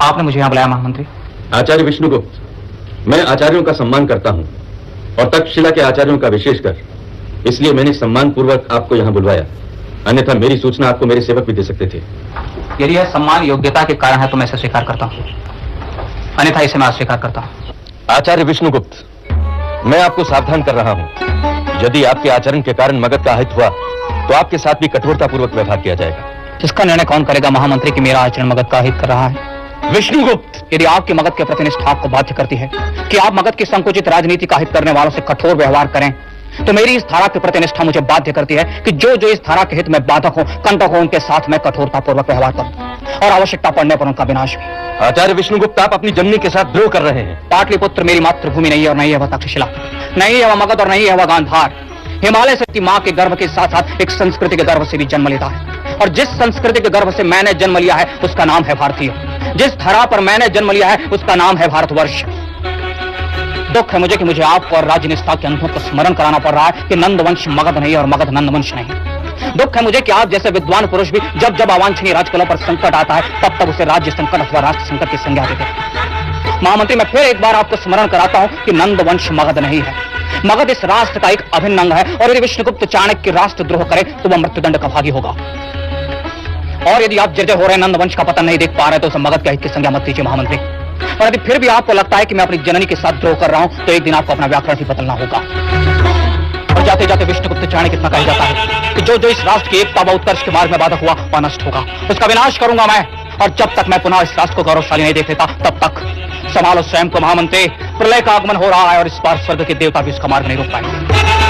आपने मुझे यहाँ बुलाया महामंत्री? आचार्य विष्णुगुप्त, मैं आचार्यों का सम्मान करता हूँ और तक्षशिला के आचार्यों का विशेषकर, इसलिए मैंने सम्मान पूर्वक आपको यहाँ बुलवाया। अन्यथा मेरी सूचना आपको मेरे सेवक भी दे सकते थे। यदि यह सम्मान योग्यता के कारण है तो मैं इसे स्वीकार करता हूँ, अन्यथा इसे मैं अस्वीकार करता हूँ। आचार्य विष्णुगुप्त, मैं आपको सावधान कर रहा हूँ। यदि आपके आचरण के कारण मगध का अहित हुआ तो आपके साथ भी कठोरतापूर्वक व्यवहार किया जाएगा। इसका निर्णय कौन करेगा महामंत्री कि मेरा आचरण मगध का हित कर रहा है? विष्णुगुप्त, यदि आपकी मगध के प्रति निष्ठा आपको बाध्य करती है कि आप मगध की संकुचित राजनीति का हित करने वालों से कठोर व्यवहार करें, तो मेरी इस धारा की प्रति निष्ठा मुझे बाध्य करती है कि जो जो इस धारा के हित में बाधक हो, कंटक हो, उनके साथ मैं कठोरतापूर्वक व्यवहार करूं और आवश्यकता पड़ने पर उनका विनाश भी। आचार्य विष्णुगुप्त, आप अपनी जननी के साथ द्रोह कर रहे हैं। पाटलिपुत्र मेरी मातृभूमि नहीं है और नहीं है वह तक्षशिला, नहीं है वह मगध और नहीं है वह गांधार। हिमालय से मां के गर्भ के साथ साथ एक संस्कृति के गर्भ से भी जन्म लेता है, और जिस संस्कृति के गर्भ से मैंने जन्म लिया है उसका नाम है भारतीय। जिस धरा पर मैंने जन्म लिया है उसका नाम है भारतवर्ष। दुख है मुझे कि मुझे आपको और राजनिष्ठा के अंधों को स्मरण कराना पड़ रहा है कि नंदवंश मगध नहीं और मगध नंदवंश नहीं। दुख है मुझे कि आप जैसे विद्वान पुरुष भी जब जब अवांछनीय राजकुलों पर संकट आता है तब तब उसे राज्य संकट अथवा राष्ट्र संकट की संज्ञा देते हैं। महामंत्री, मैं फिर एक बार आपको स्मरण कराता हूं कि नंदवंश मगध नहीं है। मगध इस राष्ट्र का एक अभिन्न अंग है, और यदि विष्णुगुप्त चाणक्य राष्ट्रद्रोह करे तो वह मृत्युदंड का भागी होगा। और यदि आप जर्जर हो रहे नंदवंश का पतन नहीं देख पा रहे तो उसे मगध के हित की संज्ञा मत दीजिए महामंत्री। और यदि फिर भी आपको लगता है कि मैं अपनी जननी के साथ द्रोह कर रहा हूं तो एक दिन आपको अपना व्याकरण ही बदलना होगा। और जाते जाते विष्णुगुप्त चाणक्य इतना कहा जाता है कि जो जो इस राष्ट्र की एकता व उत्कर्ष के मार्ग में बाधक हुआ वह नष्ट होगा, उसका विनाश करूंगा मैं। और जब तक मैं पुनः इस राष्ट्र को गौरवशाली नहीं देख लेता तब तक संभालो स्वयं को महामंत्री। प्रलय का आगमन हो रहा है और इस बार स्वर्ग के देवता भी उसका मार्ग नहीं रोक पाएंगे।